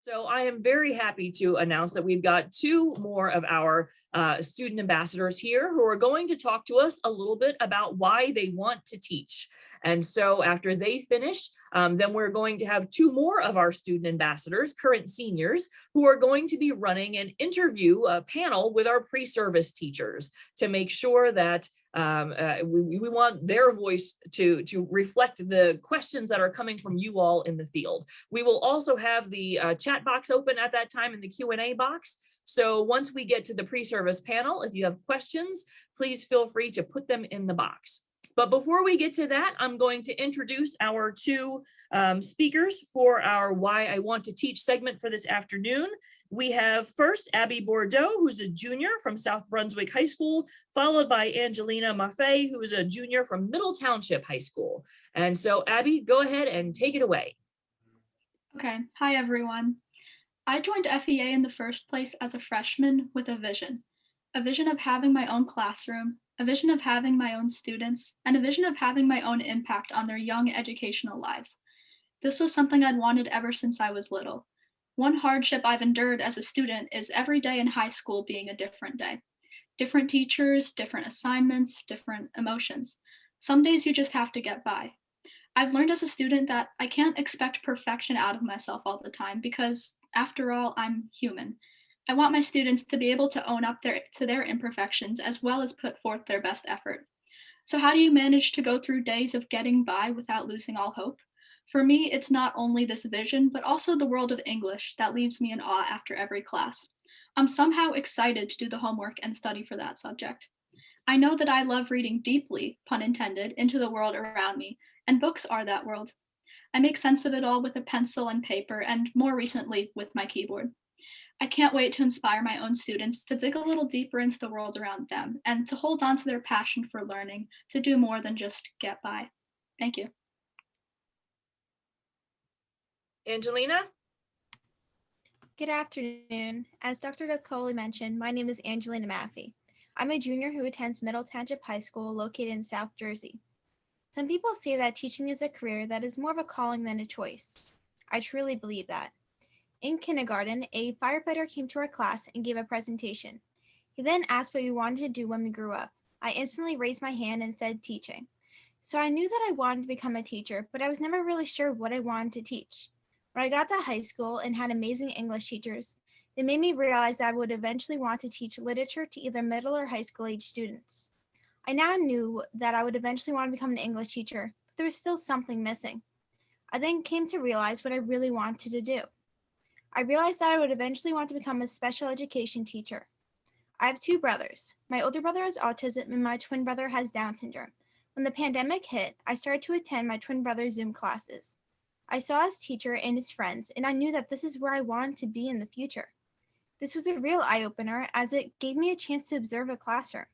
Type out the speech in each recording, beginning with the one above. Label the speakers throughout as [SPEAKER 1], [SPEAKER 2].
[SPEAKER 1] So I am very happy to announce that we've got two more of our student ambassadors here who are going to talk to us a little bit about why they want to teach. And so after they finish, then we're going to have two more of our student ambassadors, current seniors, who are going to be running an interview panel with our pre-service teachers to make sure that we want their voice to reflect the questions that are coming from you all in the field. We will also have the chat box open at that time in the Q&A box. So once we get to the pre-service panel, if you have questions, please feel free to put them in the box. But before we get to that, I'm going to introduce our two speakers for our Why I Want to Teach segment for this afternoon. We have first Abby Bordeaux, who's a junior from South Brunswick High School, followed by Angelina Maffei, who is a junior from Middle Township High School. And so Abby, go ahead and take it away.
[SPEAKER 2] Okay, hi everyone. I joined FEA in the first place as a freshman with a vision of having my own classroom, a vision of having my own students, and a vision of having my own impact on their young educational lives. This was something I'd wanted ever since I was little. One hardship I've endured as a student is every day in high school being a different day. Different teachers, different assignments, different emotions. Some days you just have to get by. I've learned as a student that I can't expect perfection out of myself all the time because, after all, I'm human. I want my students to be able to own up to their imperfections as well as put forth their best effort. So how do you manage to go through days of getting by without losing all hope? For me, it's not only this vision, but also the world of English that leaves me in awe after every class. I'm somehow excited to do the homework and study for that subject. I know that I love reading deeply, pun intended, into the world around me, and books are that world. I make sense of it all with a pencil and paper, and more recently, with my keyboard. I can't wait to inspire my own students to dig a little deeper into the world around them and to hold on to their passion for learning to do more than just get by. Thank you.
[SPEAKER 1] Angelina?
[SPEAKER 3] Good afternoon. As Dr. DeCole mentioned, my name is Angelina Maffei. I'm a junior who attends Middle Township High School located in South Jersey. Some people say that teaching is a career that is more of a calling than a choice. I truly believe that. In kindergarten, a firefighter came to our class and gave a presentation. He then asked what we wanted to do when we grew up. I instantly raised my hand and said teaching. So I knew that I wanted to become a teacher, but I was never really sure what I wanted to teach. When I got to high school and had amazing English teachers, they made me realize that I would eventually want to teach literature to either middle or high school age students. I now knew that I would eventually want to become an English teacher, but there was still something missing. I then came to realize what I really wanted to do. I realized that I would eventually want to become a special education teacher. I have two brothers. My older brother has autism and my twin brother has Down syndrome. When the pandemic hit, I started to attend my twin brother's Zoom classes. I saw his teacher and his friends, and I knew that this is where I wanted to be in the future. This was a real eye-opener as it gave me a chance to observe a classroom.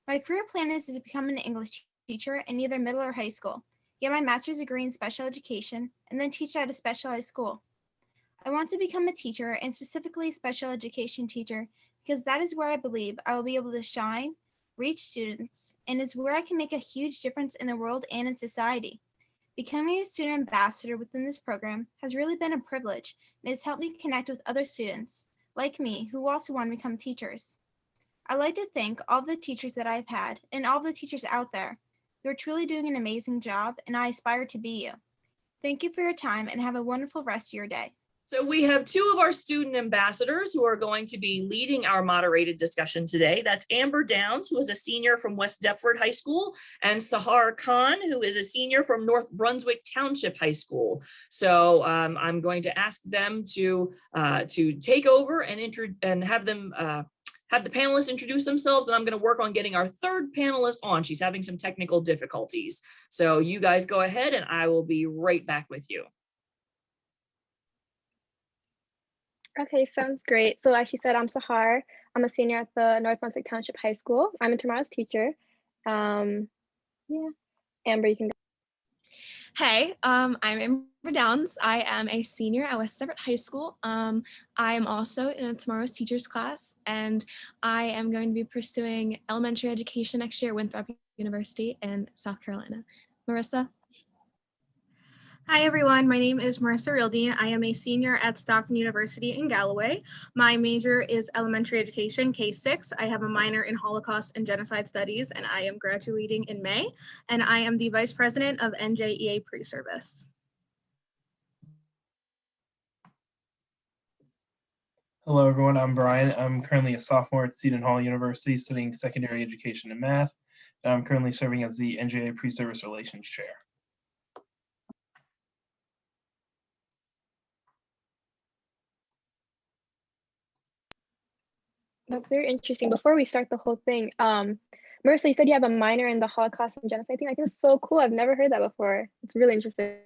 [SPEAKER 3] My career plan is to become an English teacher in either middle or high school, get my master's degree in special education, and then teach at a specialized school. I want to become a teacher, and specifically a special education teacher, because that is where I believe I will be able to shine, reach students, and is where I can make a huge difference in the world and in society. Becoming a student ambassador within this program has really been a privilege and has helped me connect with other students, like me, who also want to become teachers. I'd like to thank all the teachers that I've had and all the teachers out there. You're truly doing an amazing job, and I aspire to be you. Thank you for your time and have a wonderful rest of your day.
[SPEAKER 1] So we have two of our student ambassadors who are going to be leading our moderated discussion today. That's Amber Downs, who is a senior from West Deptford High School, and Sahar Khan, who is a senior from North Brunswick Township High School. So I'm going to ask them to take over and have them have the panelists introduce themselves, and I'm going to work on getting our third panelist on. She's having some technical difficulties. So you guys go ahead, and I will be right back with you.
[SPEAKER 4] Okay, sounds great. So as she said, I'm Sahar. I'm a senior at the North Brunswick Township High School. I'm a tomorrow's teacher. Yeah, Amber, you can go.
[SPEAKER 5] Hey, I'm Amber Downs. I am a senior at West Deptford High School. I am also in a tomorrow's teachers class, and I am going to be pursuing elementary education next year at Winthrop University in South Carolina. Marissa?
[SPEAKER 6] Hi everyone, my name is Marissa Realdine. I am a senior at Stockton University in Galloway. My major is elementary education, K-6. I have a minor in Holocaust and Genocide Studies, and I am graduating in May. And I am the Vice President of NJEA Pre-Service.
[SPEAKER 7] Hello, everyone. I'm Brian. I'm currently a sophomore at Seton Hall University studying secondary education and math, and I'm currently serving as the NJA Pre-Service Relations Chair.
[SPEAKER 4] That's very interesting. Before we start the whole thing, Marissa, you said you have a minor in the Holocaust and Genocide thing. I think it's so cool. I've never heard that before. It's really interesting.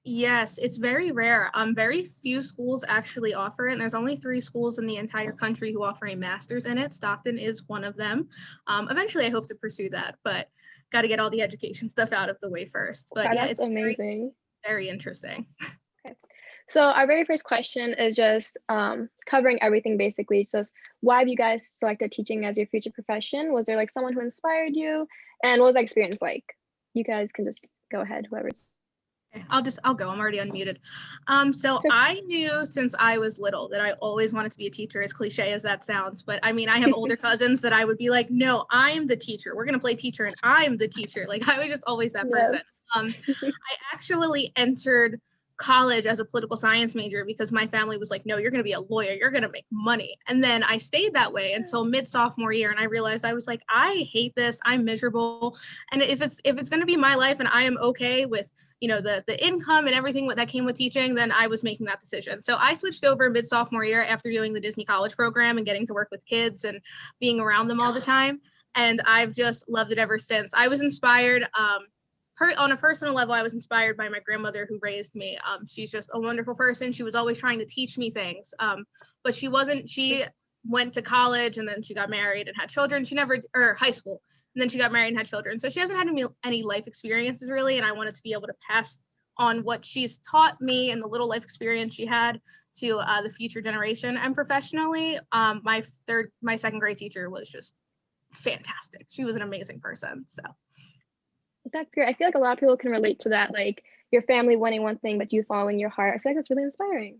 [SPEAKER 6] Yes, it's very rare. Very few schools actually offer it. And there's only 3 schools in the entire country who offer a master's in it. Stockton is one of them. Eventually, I hope to pursue that, but got to get all the education stuff out of the way first. But
[SPEAKER 4] Wow,
[SPEAKER 6] yeah,
[SPEAKER 4] that's
[SPEAKER 6] it's
[SPEAKER 4] amazing.
[SPEAKER 6] very interesting.
[SPEAKER 4] Okay. So our very first question is just covering everything basically. So why have you guys selected teaching as your future profession? Was there like someone who inspired you? And what was that experience like? You guys can just go ahead, whoever's.
[SPEAKER 6] I'll go. I'm already unmuted. So I knew since I was little that I always wanted to be a teacher, as cliche as that sounds. But I mean, I have older cousins that I would be like, no, I'm the teacher. We're going to play teacher and I'm the teacher. Like I was just always that person. I actually entered college as a political science major because my family was like, no, you're going to be a lawyer. You're going to make money. And then I stayed that way until mid sophomore year. And I realized I was like, I hate this. I'm miserable. And if it's going to be my life and I am okay with, you know, the income and everything that came with teaching, then I was making that decision. So I switched over mid sophomore year after doing the Disney College program and getting to work with kids and being around them all the time. And I've just loved it ever since. I was inspired, on a personal level, I was inspired by my grandmother who raised me. She's just a wonderful person. She was always trying to teach me things, but she went to college and then she got married and had children. Or high school, and then she got married and had children. So she hasn't had any life experiences really. And I wanted to be able to pass on what she's taught me and the little life experience she had to the future generation. And professionally, my second grade teacher was just fantastic. She was an amazing person. So.
[SPEAKER 4] That's great. I feel like a lot of people can relate to that, like your family wanting one thing, but you following your heart. I feel like that's really inspiring.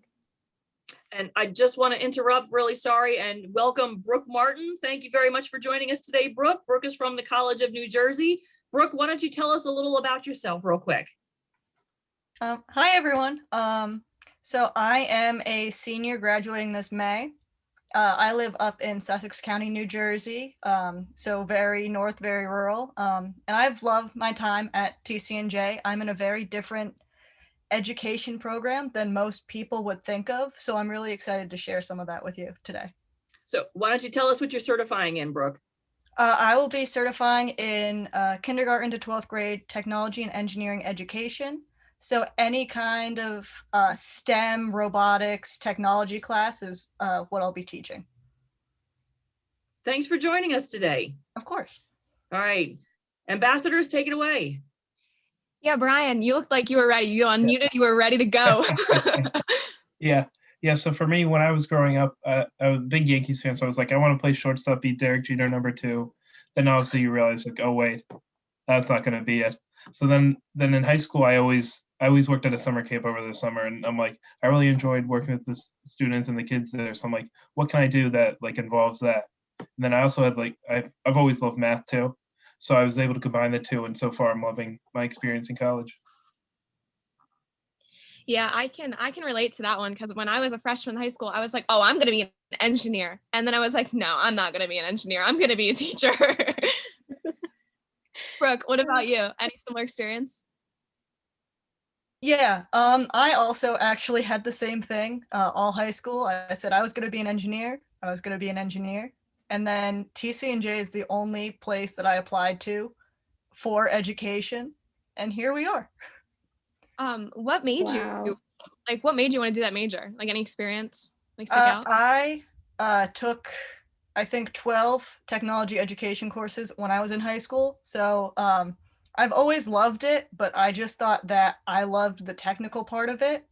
[SPEAKER 1] And I just want to interrupt, really sorry, and welcome Brooke Martin. Thank you very much for joining us today, Brooke. Brooke is from the College of New Jersey. Brooke, why don't you tell us a little about yourself real quick?
[SPEAKER 8] Hi, everyone. So I am a senior graduating this May. I live up in Sussex County, New Jersey, so very north, very rural. And I've loved my time at TCNJ. I'm in a very different education program than most people would think of. So I'm really excited to share some of that with you today.
[SPEAKER 1] So why don't you tell us what you're certifying in, Brooke?
[SPEAKER 8] I will be certifying in kindergarten to 12th grade technology and engineering education. So any kind of STEM, robotics, technology class is what I'll be teaching.
[SPEAKER 1] Thanks for joining us today.
[SPEAKER 8] Of course.
[SPEAKER 1] All right. Ambassadors, take it away.
[SPEAKER 5] Yeah, Brian, you looked like you were ready. You unmuted, you were ready to go.
[SPEAKER 7] Yeah. So for me, when I was growing up, I was a big Yankees fan. So I was like, I want to play shortstop, be Derek Jeter #2. Then obviously you realize like, oh wait, that's not going to be it. So then in high school, I always worked at a summer camp over the summer, and I'm like, I really enjoyed working with the students and the kids there. So I'm like, what can I do that like involves that? And then I also had like, I've always loved math too. So I was able to combine the two, and so far I'm loving my experience in college.
[SPEAKER 5] Yeah, I can relate to that one because when I was a freshman in high school, I was like, oh, I'm going to be an engineer. And then I was like, no, I'm not going to be an engineer. I'm going to be a teacher. Brooke, what about you? Any similar experience?
[SPEAKER 8] Yeah, I also actually had the same thing all high school. I said I was going to be an engineer. And then TCNJ is the only place that I applied to for education. And here we are.
[SPEAKER 5] What made you want to do that major? Like any experience like stick out?
[SPEAKER 8] I took, I think 12 technology education courses when I was in high school. So I've always loved it, but I just thought that I loved the technical part of it.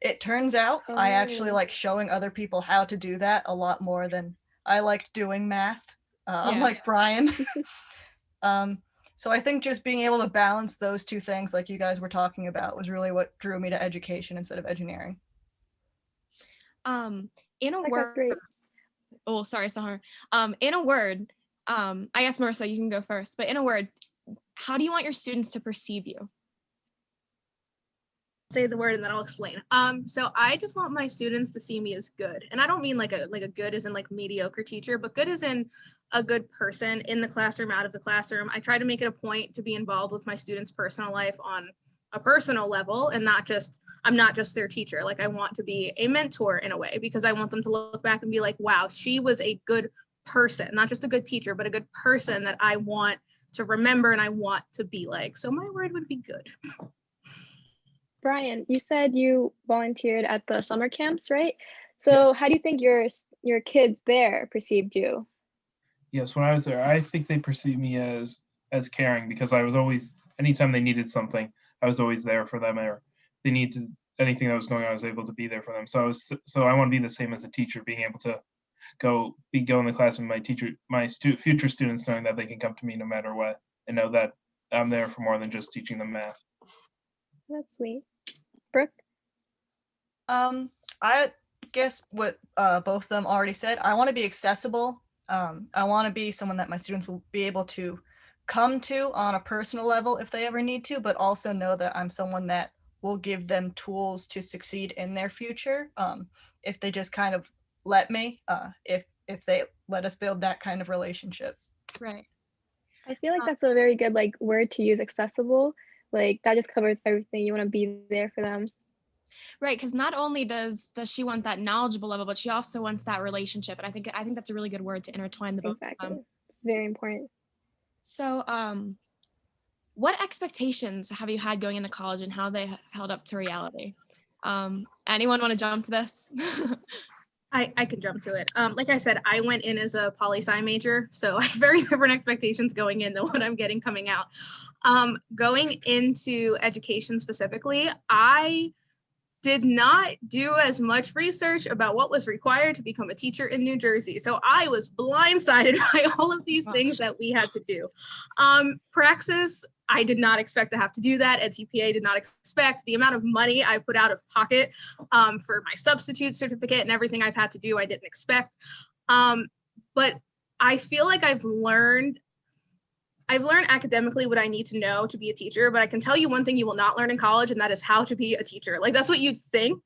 [SPEAKER 8] It turns out I actually like showing other people how to do that a lot more than I liked doing math. Unlike Brian. So I think just being able to balance those two things like you guys were talking about was really what drew me to education instead of engineering.
[SPEAKER 5] In a
[SPEAKER 4] That's
[SPEAKER 5] word,
[SPEAKER 4] great.
[SPEAKER 5] oh, sorry, Sahar. In a word, I guess Marissa, you can go first, but in a word, how do you want your students to perceive you?
[SPEAKER 6] Say the word and then I'll explain. So I just want my students to see me as good. And I don't mean like a good as in like mediocre teacher, but good as in a good person in the classroom, out of the classroom. I try to make it a point to be involved with my students' personal life on a personal level and I'm not just their teacher. Like I want to be a mentor in a way because I want them to look back and be like, wow, she was a good person, not just a good teacher, but a good person that I want to remember and I want to be like. So my word would be good.
[SPEAKER 4] Brian, you said you volunteered at the summer camps, right? So how do you think your kids there perceived you?
[SPEAKER 7] Yes, when I was there, I think they perceived me as caring because I was always, anytime they needed something, I was always there for them, or they needed anything that was going on, I was able to be there for them. So I want to be the same as a teacher, being able to go in the class with my future students, knowing that they can come to me no matter what, and know that I'm there for more than just teaching them math.
[SPEAKER 4] That's sweet. Brooke?
[SPEAKER 8] I guess what both of them already said, I want to be accessible. I want to be someone that my students will be able to come to on a personal level if they ever need to, but also know that I'm someone that will give them tools to succeed in their future if they just kind of let me, if they let us build that kind of relationship.
[SPEAKER 5] Right.
[SPEAKER 4] I feel like that's a very good like word to use, accessible. Like that just covers everything. You want to be there for them.
[SPEAKER 5] Right, because not only does she want that knowledgeable level, but she also wants that relationship, and I think that's a really good word to intertwine the both.
[SPEAKER 4] Exactly. It's very important.
[SPEAKER 5] So, what expectations have you had going into college, and how they held up to reality? Anyone want to jump to this?
[SPEAKER 6] I can jump to it. Like I said, I went in as a poli-sci major, so I have very different expectations going in than what I'm getting coming out. Going into education specifically, I did not do as much research about what was required to become a teacher in New Jersey. So I was blindsided by all of these things that we had to do. Praxis, I did not expect to have to do that. NJFEA did not expect the amount of money I put out of pocket for my substitute certificate and everything I've had to do, I didn't expect. But I feel like I've learned academically what I need to know to be a teacher, but I can tell you one thing you will not learn in college, and that is how to be a teacher. Like that's what you think,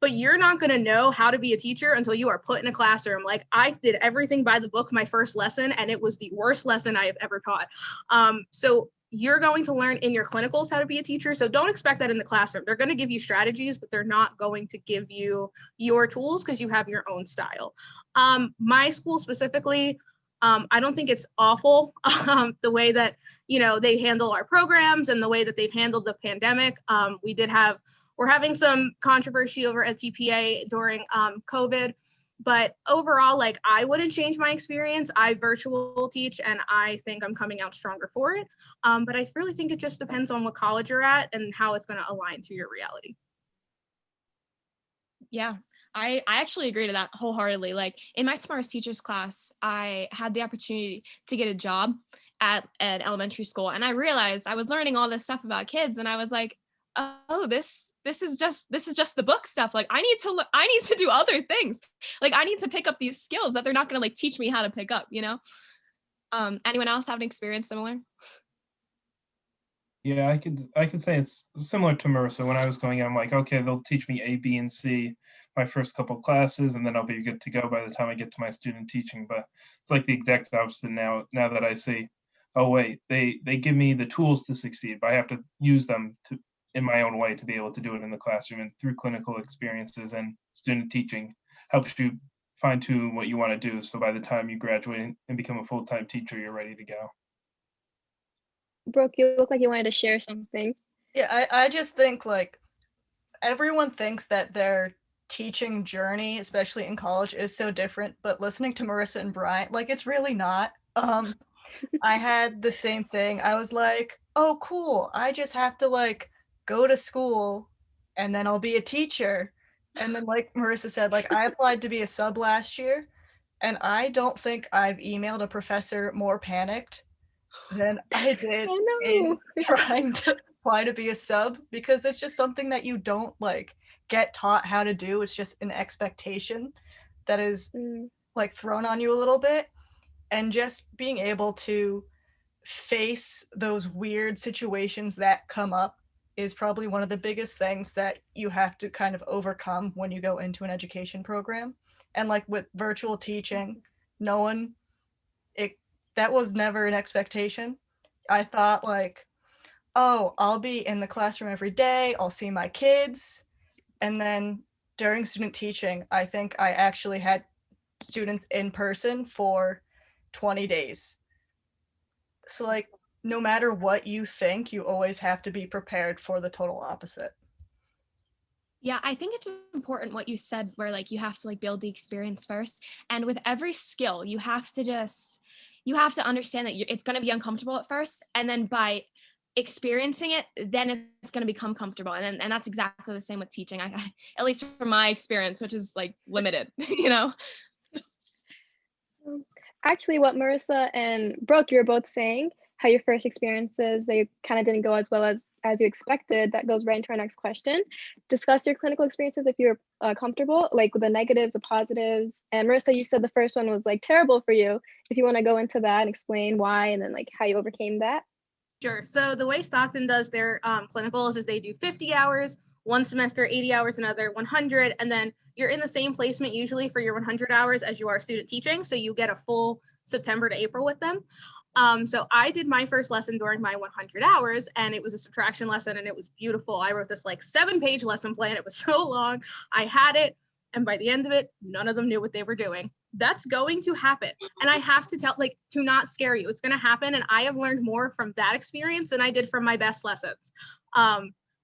[SPEAKER 6] but you're not going to know how to be a teacher until you are put in a classroom. Like I did everything by the book my first lesson, and it was the worst lesson I have ever taught. So you're going to learn in your clinicals how to be a teacher. So don't expect that in the classroom. They're going to give you strategies, but they're not going to give you your tools because you have your own style. My school specifically, I don't think it's awful the way that, they handle our programs and the way that they've handled the pandemic. We're having some controversy over at NTPA during COVID, but overall, like I wouldn't change my experience. I virtual teach and I think I'm coming out stronger for it. But I really think it just depends on what college you're at and how it's going to align to your reality.
[SPEAKER 5] Yeah. I actually agree to that wholeheartedly. Like in my Tomorrow's Teachers class, I had the opportunity to get a job at an elementary school, and I realized I was learning all this stuff about kids, and I was like, oh, this is just the book stuff. Like I need to do other things. Like I need to pick up these skills that they're not going to like teach me how to pick up, Anyone else have an experience similar?
[SPEAKER 7] Yeah, I could say it's similar to Marissa. When I was going, I'm like, okay, they'll teach me A, B, and C my first couple classes, and then I'll be good to go by the time I get to my student teaching. But it's like the exact opposite now that I see, oh wait, they give me the tools to succeed, but I have to use them in my own way to be able to do it in the classroom, and through clinical experiences and student teaching helps you fine tune what you want to do. So by the time you graduate and become a full-time teacher, you're ready to go.
[SPEAKER 4] Brooke, you look like you wanted to share something.
[SPEAKER 8] Yeah, I just think like everyone thinks that their teaching journey, especially in college, is so different, but listening to Marissa and Brian, like it's really not. I had the same thing. I was like, oh cool, I just have to like go to school and then I'll be a teacher. And then like Marissa said, like I applied to be a sub last year, and I don't think I've emailed a professor more panicked than I did
[SPEAKER 4] Oh
[SPEAKER 8] in
[SPEAKER 4] no.
[SPEAKER 8] trying to apply to be a sub, because it's just something that you don't like get taught how to do. It's just an expectation that is
[SPEAKER 4] Mm,
[SPEAKER 8] like thrown on you a little bit, and just being able to face those weird situations that come up is probably one of the biggest things that you have to kind of overcome when you go into an education program. And like with virtual teaching, no one it that was never an expectation. I thought like, oh, I'll be in the classroom every day, I'll see my kids. And then during student teaching, I think I actually had students in person for 20 days. So like no matter what you think, you always have to be prepared for the total opposite.
[SPEAKER 5] Yeah, I think it's important what you said, where like you have to like build the experience first. And with every skill, you have to understand that it's going to be uncomfortable at first. And then by experiencing it, then it's going to become comfortable. And that's exactly the same with teaching. At least from my experience, which is like limited, you know?
[SPEAKER 4] um, Actually, what Marissa and Brooke, you were both saying, how your first experiences, they kind of didn't go as well as you expected. That goes right into our next question. Discuss your clinical experiences if you're comfortable, like the negatives, the positives. And Marissa, you said the first one was like terrible for you. If you want to go into that and explain why and then like how you overcame that.
[SPEAKER 6] Sure. So the way Stockton does their clinicals is they do 50 hours, one semester, 80 hours, another 100, and then you're in the same placement usually for your 100 hours as you are student teaching. So you get a full September to April with them. So I did my first lesson during my 100 hours, and it was a subtraction lesson, and it was beautiful. I wrote this like 7-page lesson plan. It was so long. I had it, and by the end of it, none of them knew what they were doing. That's going to happen. And I have to tell, like, to not scare you. It's going to happen. And I have learned more from that experience than I did from my best lessons.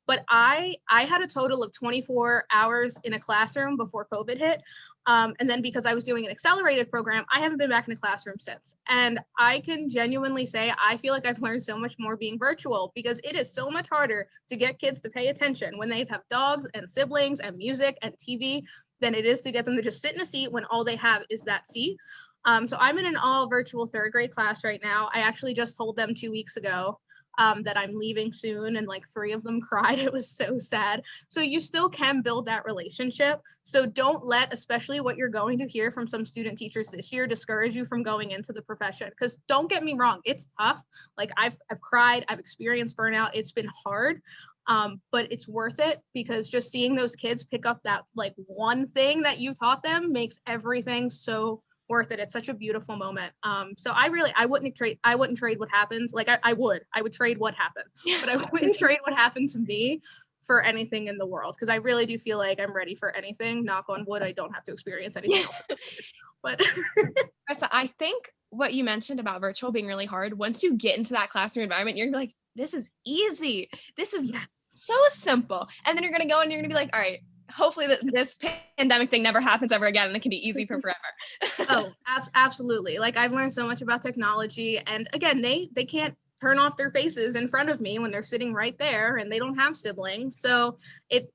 [SPEAKER 6] But I had a total of 24 hours in a classroom before COVID hit. And then because I was doing an accelerated program, I haven't been back in a classroom since. And I can genuinely say, I feel like I've learned so much more being virtual, because it is so much harder to get kids to pay attention when they have dogs and siblings and music and TV than it is to get them to just sit in a seat when all they have is that seat. So I'm in an all virtual 3rd grade class right now. I actually just told them 2 weeks ago that I'm leaving soon, and like 3 of them cried. It was so sad. So you still can build that relationship. So don't let, especially what you're going to hear from some student teachers this year, discourage you from going into the profession. Because don't get me wrong, it's tough. Like I've cried, I've experienced burnout. It's been hard. But it's worth it, because just seeing those kids pick up that like one thing that you taught them makes everything so worth it. It's such a beautiful moment. So I wouldn't trade what happened. Like I would trade what happened, but I wouldn't trade what happened to me for anything in the world, because I really do feel like I'm ready for anything. Knock on wood, I don't have to experience anything else. But
[SPEAKER 5] I think what you mentioned about virtual being really hard, once you get into that classroom environment, you're gonna be like, this is easy. This is so simple. And then you're gonna go and you're gonna be like, all right, hopefully this pandemic thing never happens ever again, and it can be easy for forever.
[SPEAKER 6] Oh, absolutely. Like I've learned so much about technology, and again, they can't turn off their faces in front of me when they're sitting right there, and they don't have siblings. So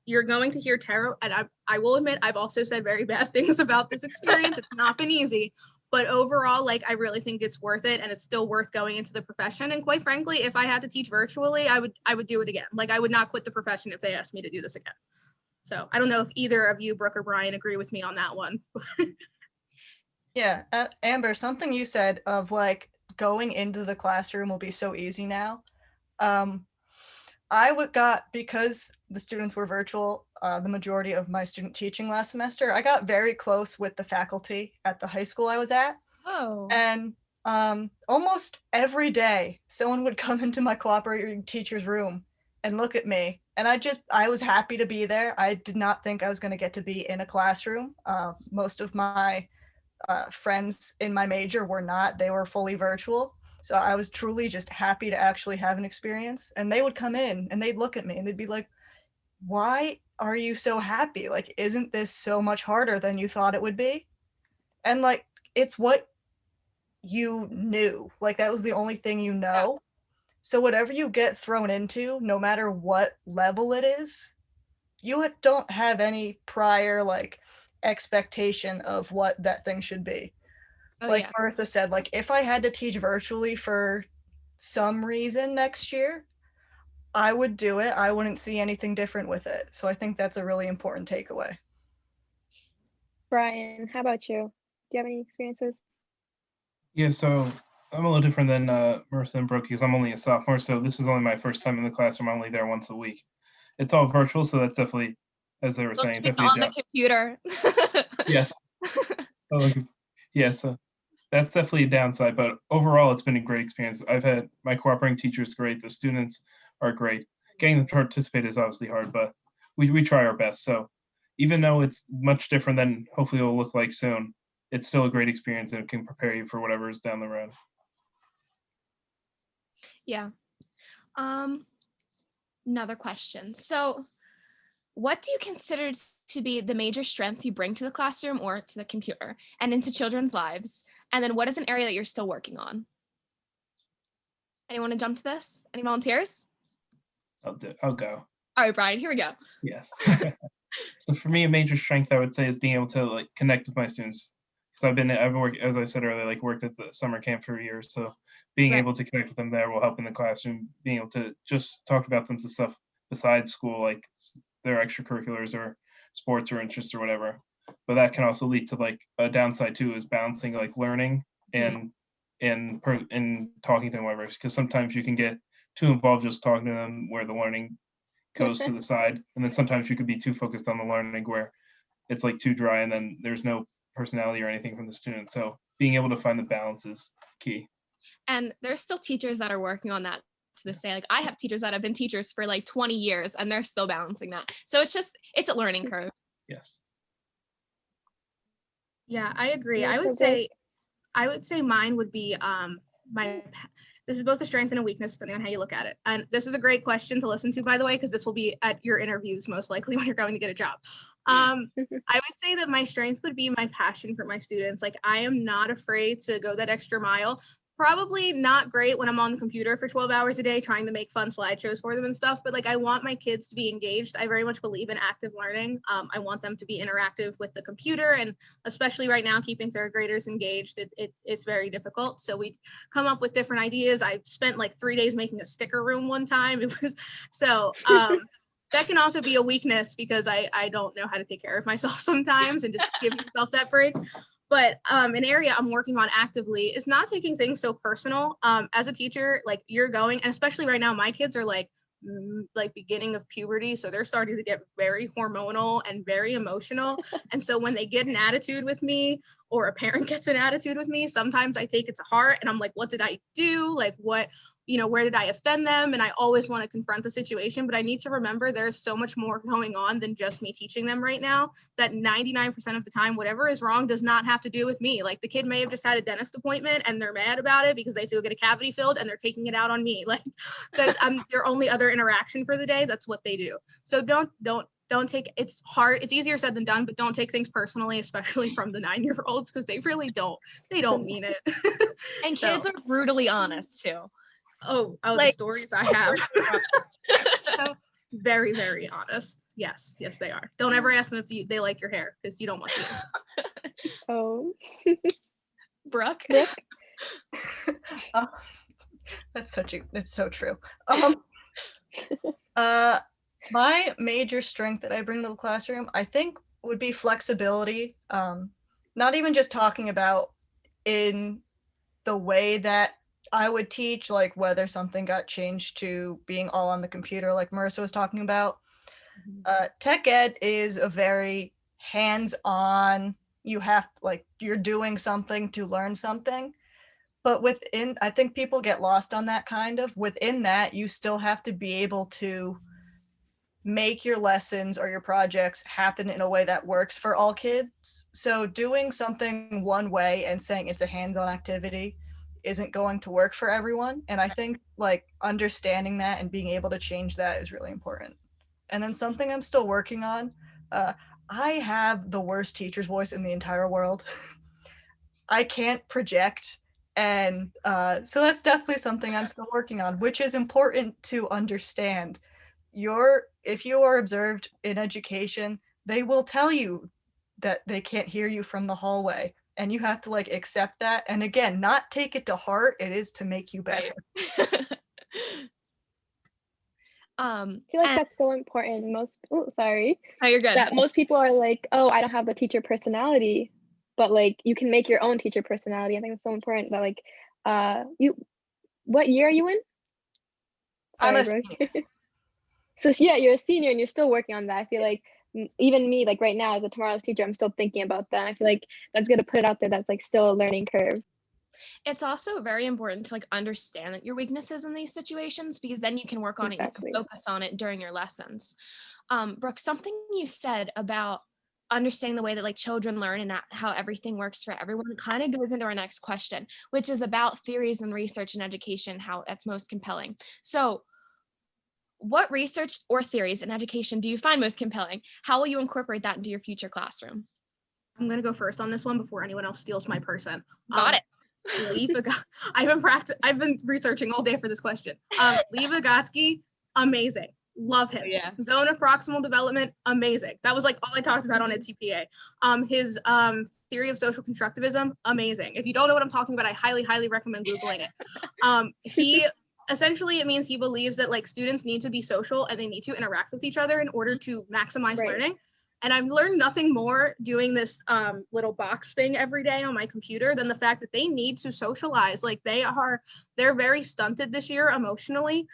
[SPEAKER 6] you're going to hear terror. And I will admit, I've also said very bad things about this experience. It's not been easy. But overall, like I really think it's worth it, and it's still worth going into the profession. And quite frankly, if I had to teach virtually, I would do it again. Like I would not quit the profession if they asked me to do this again. So I don't know if either of you, Brooke or Brian, agree with me on that one.
[SPEAKER 8] Yeah, Amber, something you said of like going into the classroom will be so easy now. Because the students were virtual, the majority of my student teaching last semester, I got very close with the faculty at the high school I was at.
[SPEAKER 5] Oh.
[SPEAKER 8] And almost every day, someone would come into my cooperating teacher's room and look at me. And I was happy to be there. I did not think I was going to get to be in a classroom. Most of my friends in my major were not. They were fully virtual. So I was truly just happy to actually have an experience. And they would come in and they'd look at me and they'd be like, why are you so happy? Like, isn't this so much harder than you thought it would be? And like, it's what you knew. Like, that was the only thing you know. So whatever you get thrown into, no matter what level it is, you don't have any prior like expectation of what that thing should be. Marissa said, like if I had to teach virtually for some reason next year, I would do it. I wouldn't see anything different with it. So I think that's a really important takeaway.
[SPEAKER 4] Brian, how about you? Do you have any experiences?
[SPEAKER 7] Yeah, so I'm a little different than Marissa and Brooke because I'm only a sophomore, so this is only my first time in the classroom. I'm only there once a week. It's all virtual, so that's definitely, as they were saying,
[SPEAKER 5] Looking
[SPEAKER 7] definitely
[SPEAKER 5] on the computer.
[SPEAKER 7] yes. Oh, yeah, so that's definitely a downside, but overall, it's been a great experience. I've had my cooperating teachers great. The students are great. Getting them to participate is obviously hard, but we try our best. So even though it's much different than hopefully it'll look like soon, it's still a great experience and it can prepare you for whatever is down the road.
[SPEAKER 5] Yeah. Another question. So what do you consider to be the major strength you bring to the classroom or to the computer and into children's lives? And then what is an area that you're still working on? Anyone want to jump to this? Any volunteers?
[SPEAKER 7] I'll go.
[SPEAKER 5] All right, Brian, here we go.
[SPEAKER 7] Yes. So for me, a major strength I would say is being able to like connect with my students. Because I've worked, as I said earlier, like worked at the summer camp for years. So being
[SPEAKER 5] Right.
[SPEAKER 7] able to connect with them there will help in the classroom. Being able to just talk about them to stuff besides school, like their extracurriculars or sports or interests or whatever. But that can also lead to like a downside too, is balancing like learning and talking to them, whatever. Because sometimes you can get too involved just talking to them where the learning goes to the side, and then sometimes you could be too focused on the learning where it's like too dry and then there's no personality or anything from the student. So being able to find the balance is key.
[SPEAKER 5] And there's still teachers that are working on that to this day. Like I have teachers that have been teachers for like 20 years and they're still balancing that. So it's a learning curve.
[SPEAKER 7] Yes.
[SPEAKER 6] Yeah, I agree.
[SPEAKER 4] Yeah,
[SPEAKER 6] I would say mine would be this is both a strength and a weakness depending on how you look at it. And this is a great question to listen to, by the way, because this will be at your interviews most likely when you're going to get a job. I would say that my strength would be my passion for my students. Like I am not afraid to go that extra mile. Probably not great when I'm on the computer for 12 hours a day trying to make fun slideshows for them and stuff, but like I want my kids to be engaged. I very much believe in active learning. I want them to be interactive with the computer, and especially right now, keeping third graders engaged, it's very difficult. So we come up with different ideas. I spent like 3 days making a sticker room one time. It was so that can also be a weakness because I don't know how to take care of myself sometimes and just give yourself that break. But an area I'm working on actively is not taking things so personal. As a teacher, like you're going, and especially right now, my kids are like beginning of puberty. So they're starting to get very hormonal and very emotional. And so when they get an attitude with me or a parent gets an attitude with me, sometimes I take it to heart and I'm like, what did I do? Like what, where did I offend them? And I always want to confront the situation, but I need to remember there's so much more going on than just me teaching them right now, that 99% of the time, whatever is wrong does not have to do with me. Like the kid may have just had a dentist appointment and they're mad about it because they have to go get a cavity filled and they're taking it out on me. Like that I'm their only other interaction for the day. That's what they do. So don't take, it's hard. It's easier said than done, but don't take things personally, especially from the 9-year-olds, because they really don't mean it.
[SPEAKER 5] And kids are brutally honest too.
[SPEAKER 6] Oh, like, the stories I have. So very, very honest. Yes, they are. Don't ever ask them if they like your hair because you don't want to.
[SPEAKER 4] Oh.
[SPEAKER 5] Brooke?
[SPEAKER 8] It's so true. My major strength that I bring to the classroom, I think, would be flexibility. Not even just talking about in the way that I would teach, like whether something got changed to being all on the computer, like Marissa was talking about. Tech ed is a very hands-on, you're doing something to learn something. But I think people get lost on that within that, you still have to be able to make your lessons or your projects happen in a way that works for all kids. So doing something one way and saying it's a hands-on activity isn't going to work for everyone. And I think like understanding that and being able to change that is really important. And then something I'm still working on, I have the worst teacher's voice in the entire world. I can't project. And so that's definitely something I'm still working on, which is important to understand. If you are observed in education, they will tell you that they can't hear you from the hallway. and you have to like accept that. And again, not take it to heart. It is to make you better.
[SPEAKER 4] I feel like that's so important.
[SPEAKER 5] Oh, you're good.
[SPEAKER 4] That most people are like, oh, I don't have the teacher personality, but like you can make your own teacher personality. I think it's so important that like, what year are you in?
[SPEAKER 8] I'm a
[SPEAKER 4] Brooke.
[SPEAKER 8] senior.
[SPEAKER 4] So yeah, you're a senior and you're still working on that. I feel like even me, like right now as a tomorrow's teacher, I'm still thinking about that. I feel like that's good to put it out there. That's like still a learning curve.
[SPEAKER 5] It's also very important to like understand that your weaknesses in these situations, because then you can work on
[SPEAKER 4] Exactly.
[SPEAKER 5] it, you can focus on it during your lessons. Brooke, something you said about understanding the way that like children learn and how everything works for everyone kind of goes into our next question, which is about theories and research in education, how that's most compelling. So what research or theories in education do you find most compelling? How will you incorporate that into your future classroom?
[SPEAKER 6] I'm going to go first on this one before anyone else steals my person.
[SPEAKER 5] Got it.
[SPEAKER 6] I've been researching all day for this question. Lee Vygotsky, amazing. Love him.
[SPEAKER 5] Yeah.
[SPEAKER 6] Zone of proximal development, amazing. That was like all I talked about on NJFEA. His theory of social constructivism, amazing. If you don't know what I'm talking about, I highly, highly recommend Googling it. He essentially, it means he believes that like students need to be social and they need to interact with each other in order to maximize learning. And I've learned nothing more doing this little box thing every day on my computer than the fact that they need to socialize. Like they're very stunted this year emotionally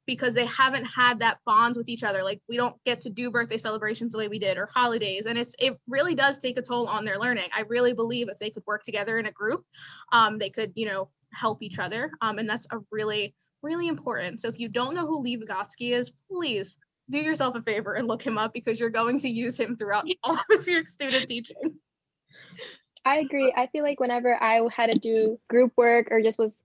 [SPEAKER 6] because they haven't had that bond with each other. Like we don't get to do birthday celebrations the way we did or holidays. And it really does take a toll on their learning. I really believe if they could work together in a group, they could, help each other. And that's a really, really important. So if you don't know who Lee Vygotsky is, please do yourself a favor and look him up because you're going to use him throughout all of your student teaching.
[SPEAKER 4] I agree. I feel like whenever I had to do group work or just was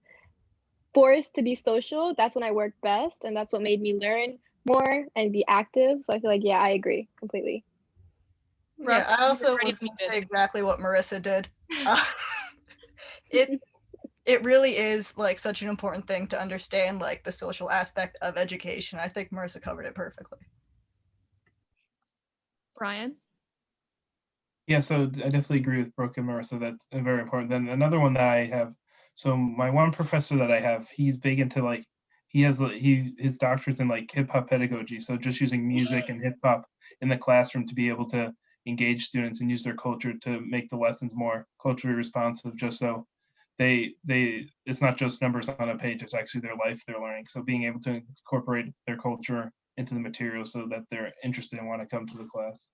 [SPEAKER 4] forced to be social, that's when I worked best. And that's what made me learn more and be active. So I feel like, yeah, I agree completely.
[SPEAKER 8] Yeah, I also was going to say exactly what Marissa did. It really is like such an important thing to understand like the social aspect of education. I think Marissa covered it perfectly.
[SPEAKER 5] Brian?
[SPEAKER 7] Yeah, so I definitely agree with Brooke and Marissa. That's very important. Then another one that I have, so my one professor that I have, he's big into like, his doctorate's in like hip hop pedagogy. So just using music and hip hop in the classroom to be able to engage students and use their culture to make the lessons more culturally responsive, just so it's not just numbers on a page, it's actually their life they're learning. So being able to incorporate their culture into the material so that they're interested and want to come to the class.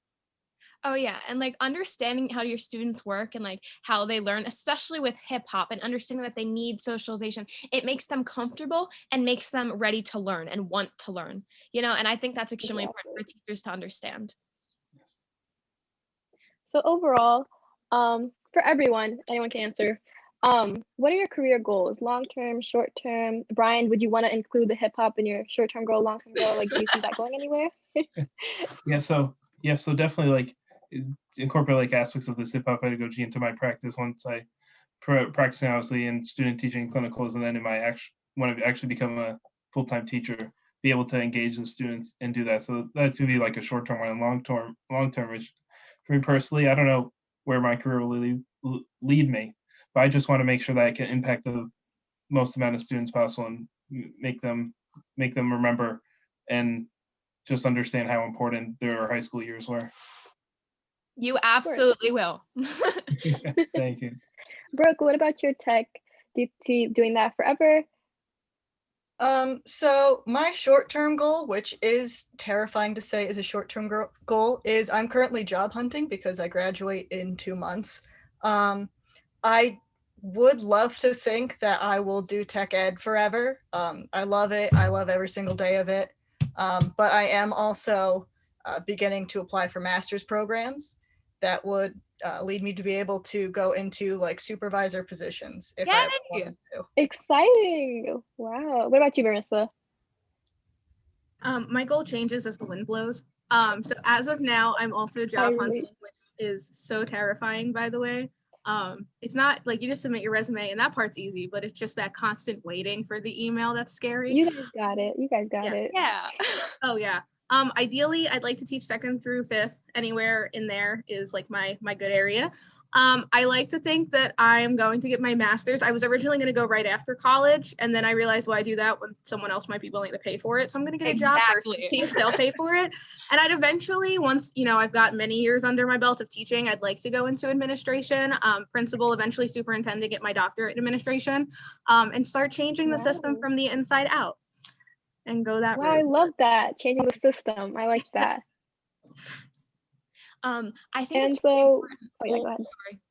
[SPEAKER 5] Oh yeah, and like understanding how your students work and like how they learn, especially with hip hop, and understanding that they need socialization, it makes them comfortable and makes them ready to learn and want to learn, and I think that's extremely important for teachers to understand.
[SPEAKER 7] Yes.
[SPEAKER 4] So overall, for everyone, anyone can answer. What are your career goals? Long-term, short-term? Brian, would you want to include the hip hop in your short-term goal, long-term goal? Like, do you see that going anywhere?
[SPEAKER 7] So definitely like incorporate like aspects of this hip hop pedagogy into my practice once I practicing obviously in student teaching clinicals, and then in my when I actually become a full-time teacher, be able to engage the students and do that. So that could be like a short-term one, and long-term, which for me personally, I don't know where my career will lead me, but I just want to make sure that I can impact the most amount of students possible and make them remember and just understand how important their high school years were.
[SPEAKER 5] You absolutely will.
[SPEAKER 7] Thank you.
[SPEAKER 4] Brooke, what about your tech? Do you see doing that forever?
[SPEAKER 8] So my short-term goal, which is terrifying to say is a short-term goal, is I'm currently job hunting because I graduate in 2 months. I would love to think that I will do tech ed forever. I love it. I love every single day of it. But I am also beginning to apply for master's programs that would lead me to be able to go into like supervisor positions if I wanted to.
[SPEAKER 4] Exciting. Wow. What about you, Marissa?
[SPEAKER 6] My goal changes as the wind blows. So as of now, I'm also job hunting, which is so terrifying, by the way. It's not like you just submit your resume and that part's easy, but it's just that constant waiting for the email that's scary.
[SPEAKER 4] You guys got it.
[SPEAKER 5] Yeah.
[SPEAKER 6] Oh yeah. Ideally, I'd like to teach 2nd through 5th. Anywhere in there is like my good area. I like to think that I am going to get my master's. I was originally going to go right after college, and then I realized, well, I do that when someone else might be willing to pay for it. So I'm going to get a job first and see if they'll pay for it. And I'd eventually, once, you know, I've got many years under my belt of teaching, I'd like to go into administration, principal, eventually superintendent, get my doctorate in administration, and start changing the system from the inside out and go that route.
[SPEAKER 4] I love that, changing the system. I like that.
[SPEAKER 5] I think
[SPEAKER 4] And
[SPEAKER 5] it's
[SPEAKER 4] so,
[SPEAKER 5] really important.
[SPEAKER 4] oh yeah, go ahead.
[SPEAKER 5] Sorry.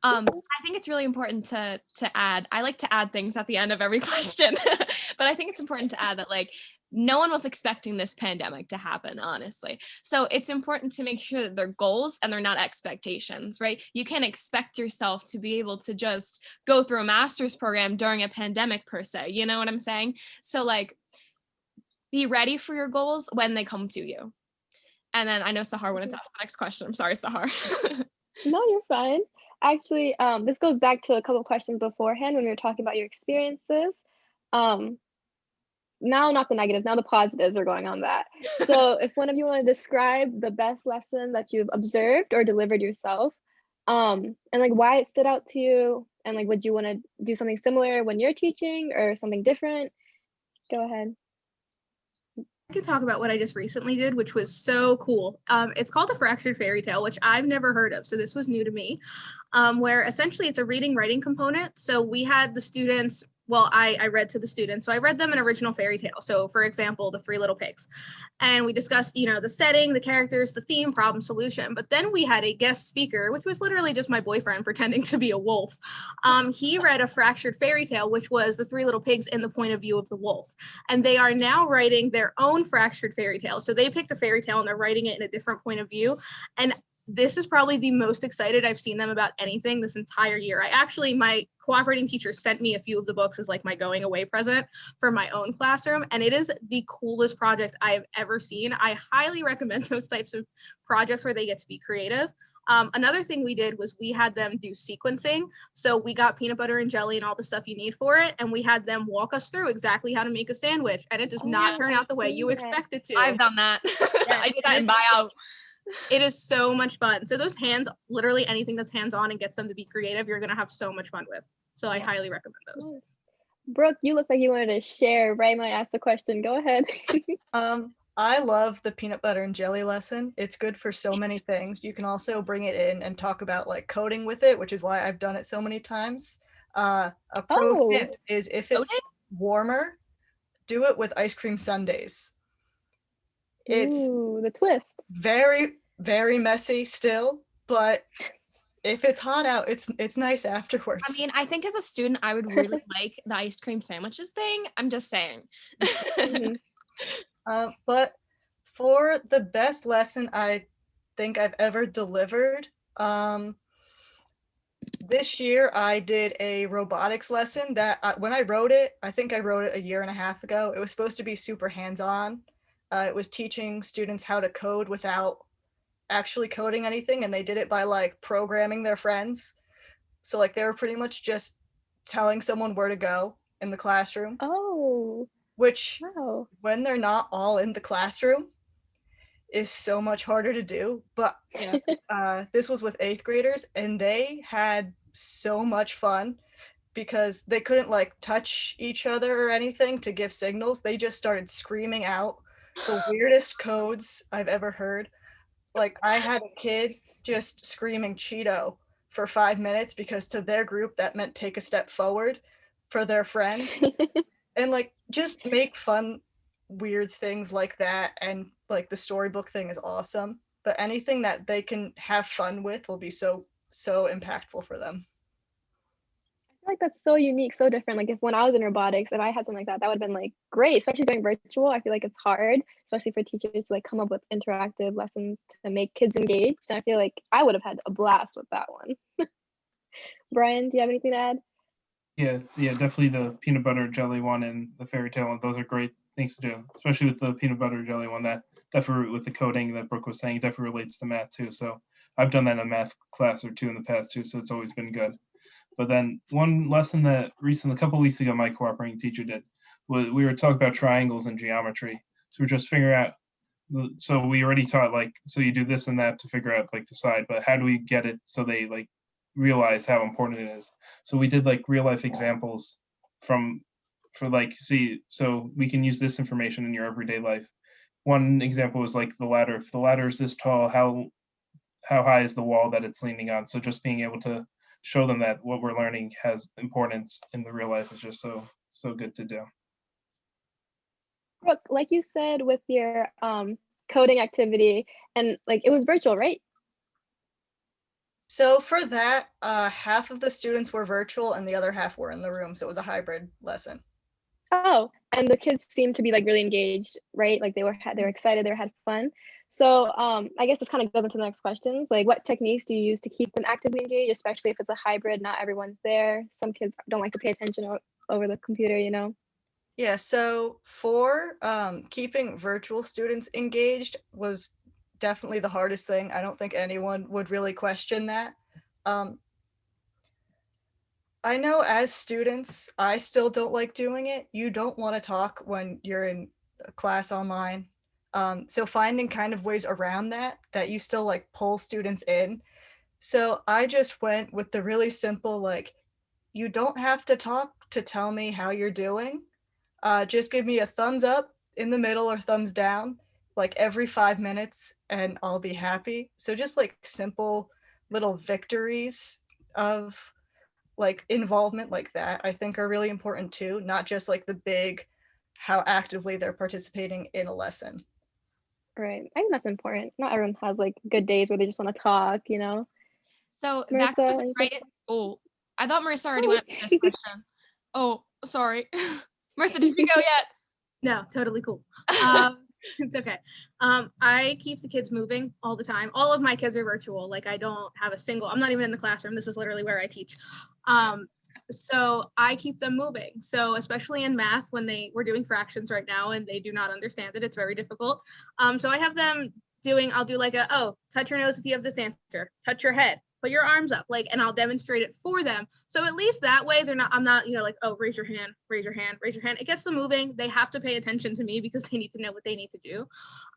[SPEAKER 5] I think it's really important to add. I like to add things at the end of every question, but I think it's important to add that like no one was expecting this pandemic to happen, honestly. So it's important to make sure that they're goals and they're not expectations, right? You can't expect yourself to be able to just go through a master's program during a pandemic per se. You know what I'm saying? So like, be ready for your goals when they come to you. And then I know Sahar wanted to ask the next question. I'm sorry, Sahar.
[SPEAKER 4] No, you're fine. Actually, this goes back to a couple questions beforehand when we were talking about your experiences. Now, not the negatives, now the positives are going on that. So if one of you want to describe the best lesson that you've observed or delivered yourself, and like why it stood out to you, and like would you want to do something similar when you're teaching or something different? Go ahead.
[SPEAKER 6] I can talk about what I just recently did, which was so cool. It's called a fractured fairy tale, which I've never heard of. So this was new to me, where essentially it's a reading writing component. So we had the students, well, I read to the students. So I read them an original fairy tale. So for example, The Three Little Pigs. And we discussed, you know, the setting, the characters, the theme, problem, solution. But then we had a guest speaker, which was literally just my boyfriend pretending to be a wolf. He read a fractured fairy tale, which was The Three Little Pigs in the point of view of the wolf. And they are now writing their own fractured fairy tale. So they picked a fairy tale and they're writing it in a different point of view. And this is probably the most excited I've seen them about anything this entire year. My cooperating teacher sent me a few of the books as like my going away present for my own classroom. And it is the coolest project I've ever seen. I highly recommend those types of projects where they get to be creative. Another thing we did was we had them do sequencing. So we got peanut butter and jelly and all the stuff you need for it. And we had them walk us through exactly how to make a sandwich. And it does not turn out the way you expect it to.
[SPEAKER 5] I've done that. I did that in buyout.
[SPEAKER 6] It is so much fun. So those literally anything that's hands-on and gets them to be creative, you're going to have so much fun with. So I highly recommend those.
[SPEAKER 4] Nice. Brooke, you look like you wanted to share right when I asked the question. Go ahead.
[SPEAKER 8] I love the peanut butter and jelly lesson. It's good for so many things. You can also bring it in and talk about like coding with it, which is why I've done it so many times. A pro tip is if it's warmer, do it with ice cream sundaes. It's
[SPEAKER 4] the twist.
[SPEAKER 8] Very, very messy still, but if it's hot out, it's nice afterwards.
[SPEAKER 5] I mean, I think as a student, I would really like the ice cream sandwiches thing. I'm just saying.
[SPEAKER 8] But for the best lesson I think I've ever delivered, this year I did a robotics lesson that when I wrote it, I think I wrote it a year and a half ago. It was supposed to be super hands-on. It was teaching students how to code without actually coding anything, and they did it by like programming their friends. So like they were pretty much just telling someone where to go in the classroom.
[SPEAKER 4] Oh,
[SPEAKER 8] which
[SPEAKER 4] wow.
[SPEAKER 8] When they're not all in the classroom is so much harder to do. But this was with 8th graders, and they had so much fun because they couldn't like touch each other or anything to give signals. They just started screaming out the weirdest codes I've ever heard. Like I had a kid just screaming Cheeto for 5 minutes because to their group that meant take a step forward for their friend. And like just make fun weird things like that. And like the storybook thing is awesome, but anything that they can have fun with will be so impactful for them.
[SPEAKER 4] I feel like that's so unique, so different. Like if when I was in robotics, if I had something like that, that would have been like great, especially doing virtual. I feel like it's hard, especially for teachers to like come up with interactive lessons to make kids engaged. And I feel like I would have had a blast with that one. Brian, do you have anything to add?
[SPEAKER 7] Yeah, definitely the peanut butter jelly one and the fairy tale one. Those are great things to do, especially with the peanut butter jelly one. That definitely with the coding that Brooke was saying definitely relates to math too. So I've done that in a math class or two in the past too. So it's always been good. But then one lesson that recently, a couple of weeks ago, my cooperating teacher did, was we were talking about triangles and geometry. So we're just figuring out so we already taught like, so you do this and that to figure out like the side, but how do we get it so they like realize how important it is? So we did like real life examples for like, see, so we can use this information in your everyday life. One example was like the ladder. If the ladder is this tall, how high is the wall that it's leaning on? So just being able to show them that what we're learning has importance in the real life is just so good to do.
[SPEAKER 4] Brooke, like you said with your coding activity, and like it was virtual, right?
[SPEAKER 8] So for that, half of the students were virtual and the other half were in the room. So it was a hybrid lesson.
[SPEAKER 4] Oh, and the kids seemed to be like really engaged, right? Like they were excited, they had fun. So I guess this kind of goes into the next questions. Like, what techniques do you use to keep them actively engaged, especially if it's a hybrid, not everyone's there? Some kids don't like to pay attention over the computer, you know?
[SPEAKER 8] Yeah, so for keeping virtual students engaged was definitely the hardest thing. I don't think anyone would really question that. I know as students, I still don't like doing it. You don't want to talk when you're in a class online. So finding kind of ways around that you still like pull students in. So I just went with the really simple, like, you don't have to talk to tell me how you're doing. Just give me a thumbs up in the middle or thumbs down, like every 5 minutes, and I'll be happy. So just like simple little victories of like involvement like that, I think are really important too, not just like the big, how actively they're participating in a lesson.
[SPEAKER 4] Right. I think that's important. Not everyone has like good days where they just want to talk, you know?
[SPEAKER 3] So that
[SPEAKER 4] Marissa,
[SPEAKER 3] goes
[SPEAKER 4] anything?
[SPEAKER 3] right. Oh, I thought Marissa already went for this question. Oh, sorry. Marissa, did you go yet?
[SPEAKER 6] No, totally cool. It's okay. I keep the kids moving all the time. All of my kids are virtual. Like I don't have a single, I'm not even in the classroom. This is literally where I teach. So I keep them moving. So especially in math, when we're doing fractions right now and they do not understand it, it's very difficult. So I have them I'll do like touch your nose if you have this answer, touch your head, put your arms up, like, and I'll demonstrate it for them. So at least that way I'm not, like, oh, raise your hand, raise your hand, raise your hand. It gets them moving. They have to pay attention to me because they need to know what they need to do.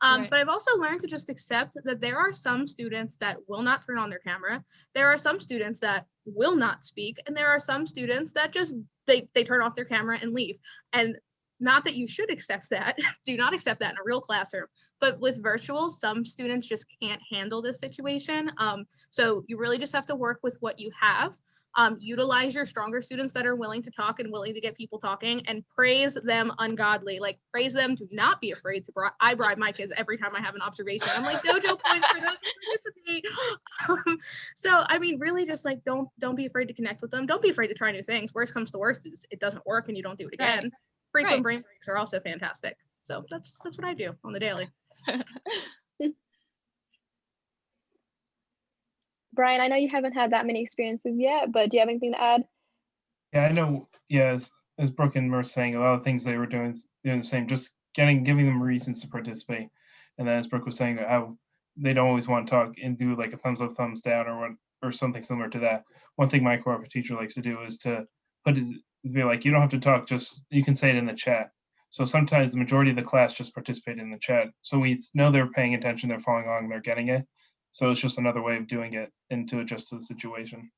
[SPEAKER 3] Right.
[SPEAKER 6] But I've also learned to just accept that there are some students that will not turn on their camera. There are some students that will not speak. And there are some students that just, they turn off their camera and leave. And not that you should accept that, do not accept that in a real classroom, but with virtual, some students just can't handle this situation. So you really just have to work with what you have. Utilize your stronger students that are willing to talk and willing to get people talking, and praise them ungodly. Like, praise them, do not be afraid to I bribe my kids every time I have an observation. I'm like, dojo points for those who participate. So I mean, really just like, don't be afraid to connect with them. Don't be afraid to try new things. Worst comes to worst is it doesn't work and you don't do it again.
[SPEAKER 3] Right.
[SPEAKER 6] Frequent brain breaks are also fantastic. So that's what I do on the daily.
[SPEAKER 4] Brian, I know you haven't had that many experiences yet, but do you have anything to add?
[SPEAKER 7] Yeah, I know. Yeah, as Brooke and Merce saying, a lot of things they were doing the same, just giving them reasons to participate. And then as Brooke was saying, how they don't always want to talk and do like a thumbs up, thumbs down, or something similar to that. One thing my cooperative teacher likes to do is to be like, you don't have to talk, just you can say it in the chat. So sometimes the majority of the class just participate in the chat. So we know they're paying attention, they're following along, they're getting it. So it's just another way of doing it and to adjust to the situation.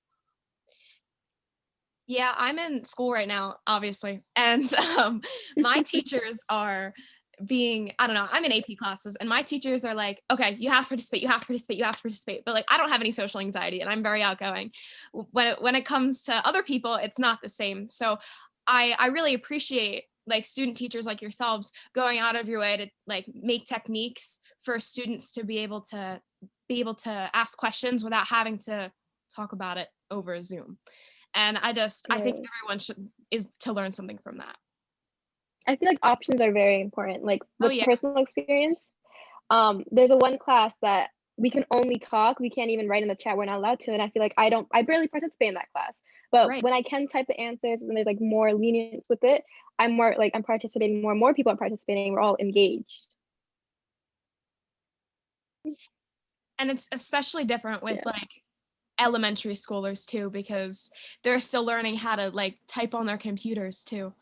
[SPEAKER 3] Yeah, I'm in school right now, obviously. And my teachers are I don't know, I'm in AP classes and my teachers are like, okay, you have to participate, you have to participate, you have to participate. But like, I don't have any social anxiety and I'm very outgoing. When it comes to other people, it's not the same. So I really appreciate like student teachers like yourselves going out of your way to like make techniques for students to be able to ask questions without having to talk about it over Zoom. And I think everyone is to learn something from that.
[SPEAKER 4] I feel like options are very important. Like with
[SPEAKER 3] yeah.
[SPEAKER 4] personal experience, there's a one class that we can only talk. We can't even write in the chat. We're not allowed to. And I feel like I barely participate in that class. But when I can type the answers and there's like more lenience with it, I'm participating more. More people are participating. We're all engaged.
[SPEAKER 3] And it's especially different with like elementary schoolers too, because they're still learning how to like type on their computers too.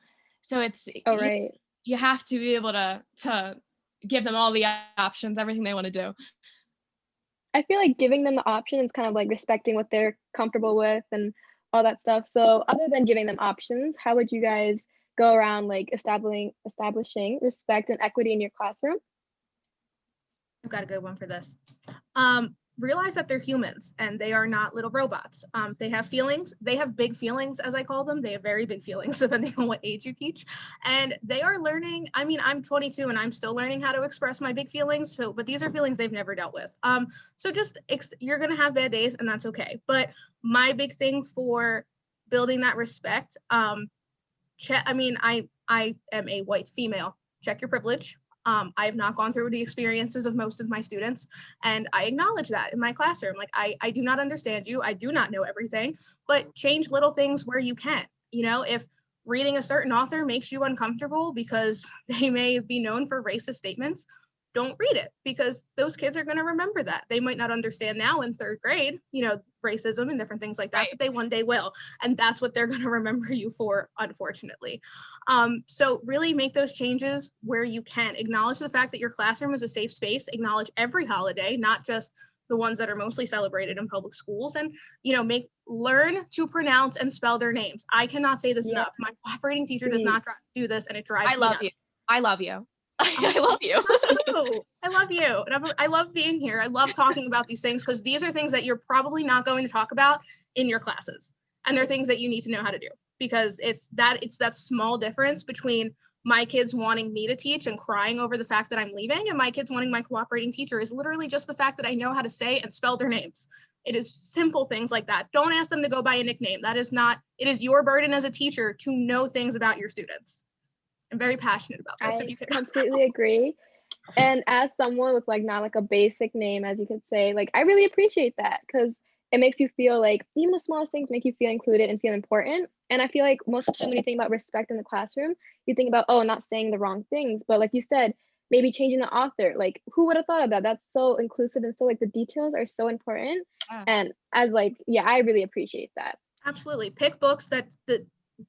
[SPEAKER 3] So it's you have to be able to
[SPEAKER 5] give them all the options, everything they want to do.
[SPEAKER 4] I feel like giving them the option is kind of like respecting what they're comfortable with and all that stuff. So other than giving them options, how would you guys go around like establishing respect and equity in your classroom?
[SPEAKER 6] I've got a good one for this. Realize that they're humans and they are not little robots. They have feelings. They have big feelings, as I call them. They have very big feelings depending on what age you teach. And they are learning. I mean, I'm 22 and I'm still learning how to express my big feelings. So, but these are feelings they've never dealt with. So just you're gonna have bad days and that's okay. But my big thing for building that respect, I am a white female. Check your privilege. I have not gone through the experiences of most of my students, and I acknowledge that in my classroom. Like, I do not understand you. I do not know everything, but change little things where you can. You know, if reading a certain author makes you uncomfortable because they may be known for racist statements, don't read it, because those kids are going to remember that. They might not understand now in third grade, you know, racism and different things like that, but they one day will. And that's what they're going to remember you for, unfortunately. So really make those changes where you can. Acknowledge the fact that your classroom is a safe space. Acknowledge every holiday, not just the ones that are mostly celebrated in public schools. And, you know, learn to pronounce and spell their names. I cannot say this enough. My operating teacher does not do this, and it drives me nuts.
[SPEAKER 5] I love you. I love you.
[SPEAKER 6] I love you. And I love being here. I love talking about these things because these are things that you're probably not going to talk about in your classes. And they're things that you need to know how to do, because it's that small difference between my kids wanting me to teach and crying over the fact that I'm leaving, and my kids wanting my cooperating teacher is literally just the fact that I know how to say and spell their names. It is simple things like that. Don't ask them to go by a nickname. It is your burden as a teacher to know things about your students. I'm very passionate about this.
[SPEAKER 4] I completely agree. And as someone with like not like a basic name, as you could say, like I really appreciate that, because it makes you feel like even the smallest things make you feel included and feel important. And I feel like most of the time when you think about respect in the classroom, you think about, oh, not saying the wrong things. But like you said, maybe changing the author. Like, who would have thought of that? That's so inclusive, and so like the details are so important. And as like, yeah, I really appreciate that.
[SPEAKER 6] Absolutely. Pick books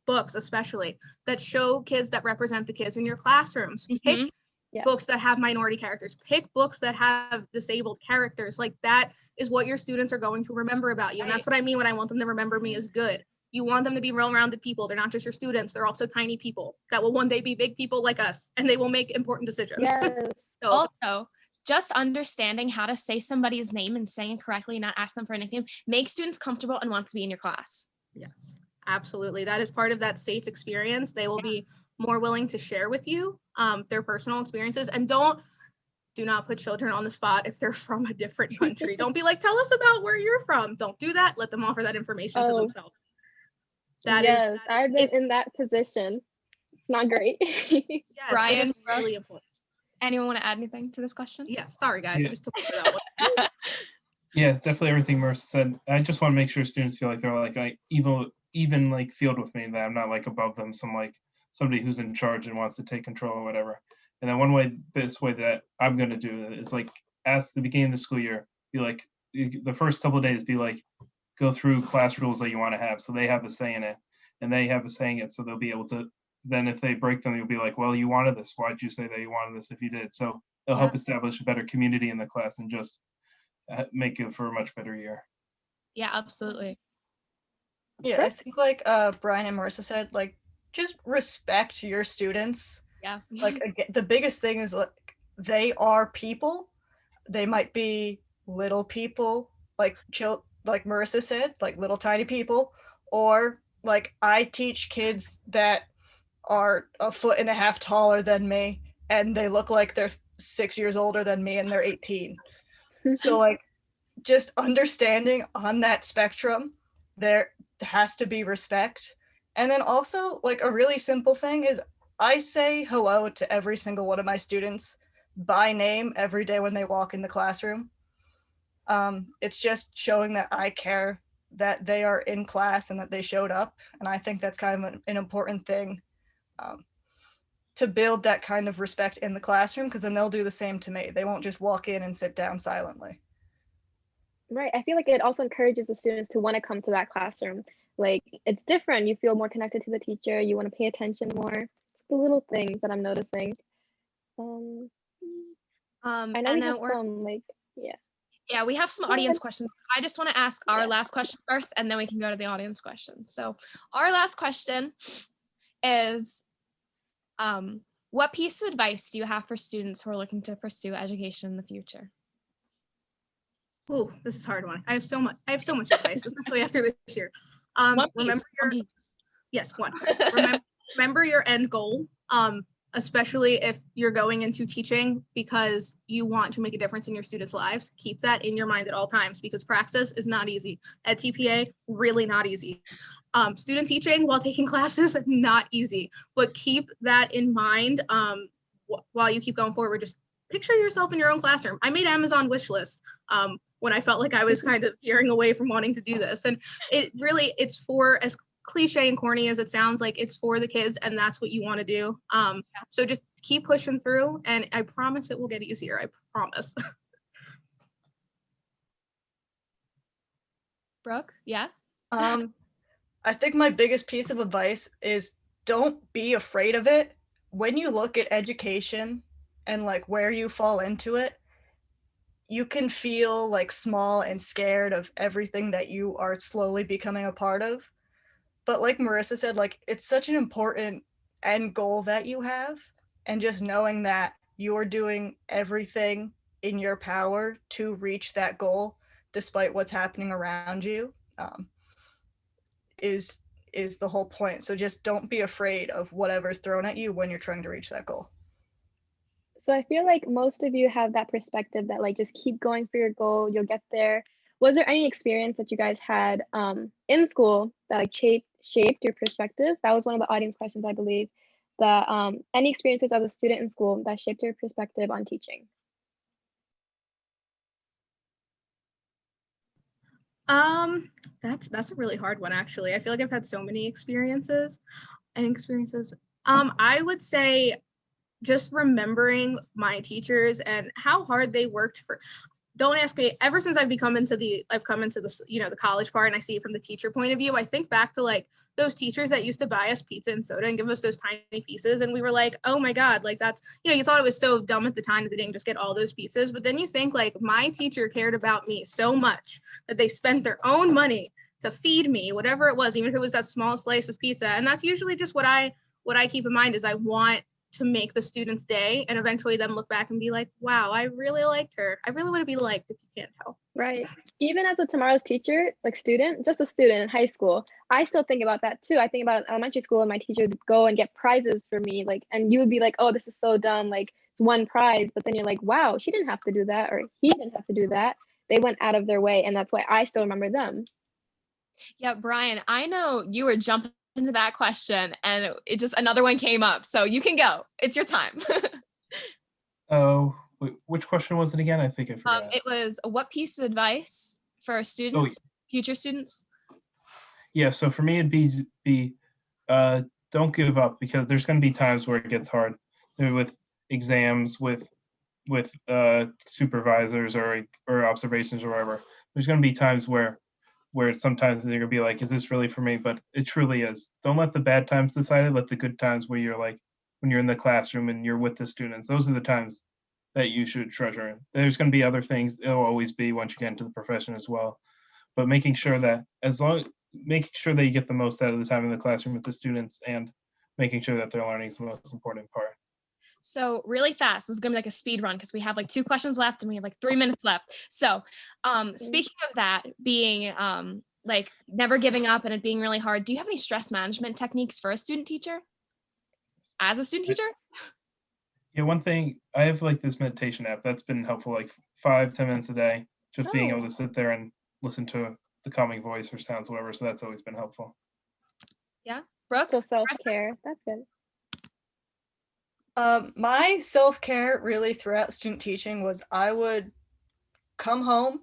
[SPEAKER 6] books especially that show kids, that represent the kids in your classrooms. Pick books that have minority characters. Pick books that have disabled characters. Like, that is what your students are going to remember about you. And that's what I mean when I want them to remember me as good. You want them to be well-rounded people. They're not just your students. They're also tiny people that will one day be big people like us, and they will make important decisions.
[SPEAKER 4] Yes.
[SPEAKER 6] So,
[SPEAKER 5] also, just understanding how to say somebody's name and saying it correctly, not ask them for a nickname, make students comfortable and want to be in your class.
[SPEAKER 6] Yes. Absolutely. That is part of that safe experience. They will be more willing to share with you their personal experiences. And do not put children on the spot if they're from a different country. Don't be like, tell us about where you're from. Don't do that. Let them offer that information to themselves.
[SPEAKER 4] I've been in that position. It's not great.
[SPEAKER 6] Yes,
[SPEAKER 5] Brian,
[SPEAKER 6] it is really important.
[SPEAKER 5] Anyone want to add anything to this question?
[SPEAKER 6] Yeah, sorry guys. I just took over that one.
[SPEAKER 7] Yeah, it's definitely everything Marissa said. I just want to make sure students feel like they're like even like field with me, that I'm not like above them, somebody who's in charge and wants to take control or whatever. And then this way that I'm going to do it is like, ask the beginning of the school year, be like, the first couple of days, be like, go through class rules that you want to have, so they have a say in it, and they have a say in it, so they'll be able to, then if they break them, you'll be like, well, you wanted this, why'd you say that you wanted this if you did? So it'll help establish a better community in the class and just make it for a much better year.
[SPEAKER 5] Yeah, absolutely.
[SPEAKER 8] Yeah, I think like Brian and Marissa said, like, just respect your students.
[SPEAKER 5] Yeah.
[SPEAKER 8] Like, again, the biggest thing is, like, they are people. They might be little people, like Marissa said, like little tiny people, or like I teach kids that are 1.5 feet taller than me, and they look like they're 6 years older than me, and they're 18. So like, just understanding on that spectrum, there has to be respect. And then also, like, a really simple thing is I say hello to every single one of my students by name every day when they walk in the classroom. It's just showing that I care that they are in class and that they showed up. And I think that's kind of an important thing to build that kind of respect in the classroom, because then they'll do the same to me. They won't just walk in and sit down silently.
[SPEAKER 4] Right. I feel like it also encourages the students to want to come to that classroom. Like, it's different. You feel more connected to the teacher. You want to pay attention more. It's the little things that I'm noticing. I know
[SPEAKER 5] And
[SPEAKER 4] we
[SPEAKER 5] then
[SPEAKER 4] have some like, yeah.
[SPEAKER 5] yeah, we have some
[SPEAKER 4] Go
[SPEAKER 5] audience
[SPEAKER 4] ahead.
[SPEAKER 5] questions. I just want to ask our
[SPEAKER 4] Yeah.
[SPEAKER 5] last question first, and then we can go to the audience questions. So our last question is, what piece of advice do you have for students who are looking to pursue education in the future?
[SPEAKER 6] Ooh, this is a hard one. I have so much advice, especially after this year. Remember your yes, one. Remember your end goal. Especially if you're going into teaching because you want to make a difference in your students' lives. Keep that in your mind at all times, because praxis is not easy. At TPA, really not easy. Student teaching while taking classes, not easy, but keep that in mind while you keep going forward. Just picture yourself in your own classroom. I made Amazon wish list when I felt like I was kind of veering away from wanting to do this. And it's for, as cliche and corny as it sounds, like it's for the kids, and that's what you want to do. So just keep pushing through, and I promise it will get easier. I promise.
[SPEAKER 5] Brooke, yeah?
[SPEAKER 8] I think my biggest piece of advice is don't be afraid of it. When you look at education and like where you fall into it, you can feel like small and scared of everything that you are slowly becoming a part of. But like Marissa said, like it's such an important end goal that you have, and just knowing that you're doing everything in your power to reach that goal despite what's happening around you is the whole point. So just don't be afraid of whatever's thrown at you when you're trying to reach that goal.
[SPEAKER 4] So I feel like most of you have that perspective that like just keep going for your goal, you'll get there. Was there any experience that you guys had in school that like shaped your perspective? That was one of the audience questions, I believe. That any experiences as a student in school that shaped your perspective on teaching?
[SPEAKER 6] That's a really hard one, actually. I feel like I've had so many experiences. I would say just remembering my teachers and how hard they worked for. Don't ask me. Ever since I've come into the the college part, and I see it from the teacher point of view, I think back to like those teachers that used to buy us pizza and soda and give us those tiny pieces, and we were like, oh my god, like that's, you thought it was so dumb at the time that they didn't just get all those pizzas, but then you think like my teacher cared about me so much that they spent their own money to feed me whatever it was, even if it was that small slice of pizza. And that's usually just what I keep in mind, is I want to make the student's day, and eventually then look back and be like, wow, I really liked her. I really want to be liked, if you can't tell.
[SPEAKER 4] Right. Even as a tomorrow's teacher, like student, just a student in high school, I still think about that too. I think about elementary school, and my teacher would go and get prizes for me, like, and you would be like, oh, this is so dumb, like it's one prize, but then you're like, wow, she didn't have to do that, or he didn't have to do that. They went out of their way, and that's why I still remember them.
[SPEAKER 5] Yeah, Brian, I know you were jumping into that question, and it just another one came up, so you can go. It's your time.
[SPEAKER 7] Oh, which question was it again? I think I forgot.
[SPEAKER 5] It was, what piece of advice for students, future students?
[SPEAKER 7] Yeah, so for me it'd be don't give up, because there's going to be times where it gets hard, maybe with exams, with supervisors or observations or whatever. There's going to be times where sometimes they're gonna be like, is this really for me? But it truly is. Don't let the bad times decide it. Let the good times, where you're like, when you're in the classroom and you're with the students, those are the times that you should treasure. There's gonna be other things. It'll always be once you get into the profession as well. But making sure that you get the most out of the time in the classroom with the students, and making sure that they're learning is the most important part.
[SPEAKER 5] So really fast, this is gonna be like a speed run, because we have like 2 questions left and we have like 3 minutes left. So speaking of that being like never giving up and it being really hard, do you have any stress management techniques for a student teacher? As a student teacher?
[SPEAKER 7] Yeah, one thing, I have like this meditation app that's been helpful, like 5-10 minutes a day, just being able to sit there and listen to the calming voice or sounds, whatever. So that's always been helpful.
[SPEAKER 5] Yeah, Brooke?
[SPEAKER 4] So self-care, that's good.
[SPEAKER 8] My self-care really throughout student teaching was, I would come home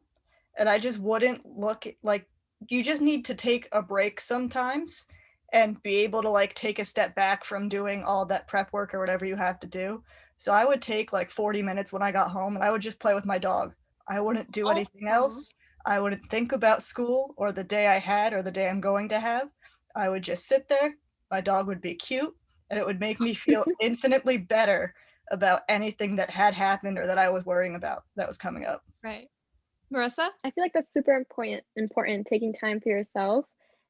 [SPEAKER 8] and I just wouldn't look like, you just need to take a break sometimes and be able to like take a step back from doing all that prep work or whatever you have to do. So I would take like 40 minutes when I got home, and I would just play with my dog. I wouldn't do anything else. I wouldn't think about school or the day I had or the day I'm going to have. I would just sit there. My dog would be cute, and it would make me feel infinitely better about anything that had happened or that I was worrying about that was coming up.
[SPEAKER 5] Right. Marissa?
[SPEAKER 4] I feel like that's super important, taking time for yourself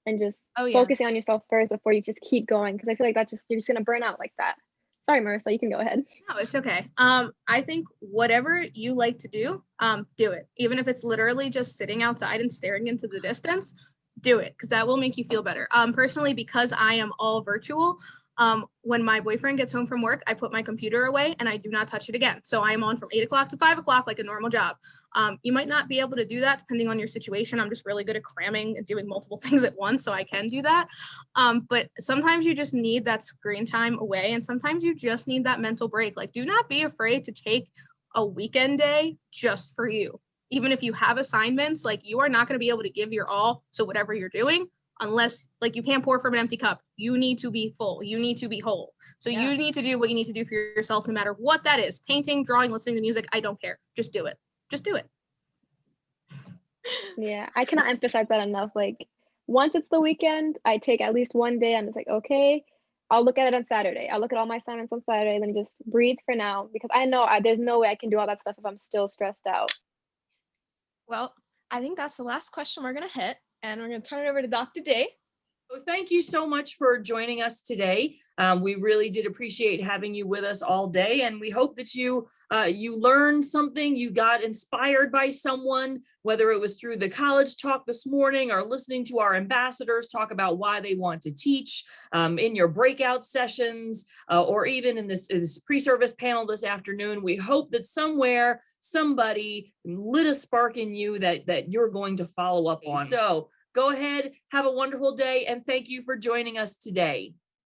[SPEAKER 4] and just
[SPEAKER 5] Oh, yeah.
[SPEAKER 4] focusing on yourself first before you just keep going. Because I feel like you're just gonna burn out like that. Sorry, Marissa, you can go ahead.
[SPEAKER 6] No, it's okay. I think whatever you like to do it. Even if it's literally just sitting outside and staring into the distance, do it, because that will make you feel better. Personally, because I am all virtual, when my boyfriend gets home from work, I put my computer away and I do not touch it again. So I am on from 8 o'clock to 5 o'clock like a normal job. You might not be able to do that depending on your situation. I'm just really good at cramming and doing multiple things at once, so I can do that. But sometimes you just need that screen time away, and sometimes you just need that mental break. Like, do not be afraid to take a weekend day just for you. Even if you have assignments, like, you are not going to be able to give your all to whatever you're doing unless, like, you can't pour from an empty cup. You need to be full. You need to be whole. So you need to do what you need to do for yourself, no matter what that is. Painting, drawing, listening to music, I don't care. Just do it. Just do it.
[SPEAKER 4] Yeah, I cannot emphasize that enough. Like, once it's the weekend, I take at least one day. I'm just like, okay, I'll look at it on Saturday. I'll look at all my assignments on Saturday. Let me just breathe for now, because I know there's no way I can do all that stuff if I'm still stressed out.
[SPEAKER 5] Well, I think that's the last question we're going to hit, and we're going to turn it over to Dr. Day.
[SPEAKER 1] Well, thank you so much for joining us today. We really did appreciate having you with us all day, and we hope that you learned something, you got inspired by someone, whether it was through the college talk this morning or listening to our ambassadors talk about why they want to teach, in your breakout sessions, or even in this pre-service panel this afternoon. We hope that somewhere somebody lit a spark in you that you're going to follow up on. So go ahead, have a wonderful day, and thank you for joining us today.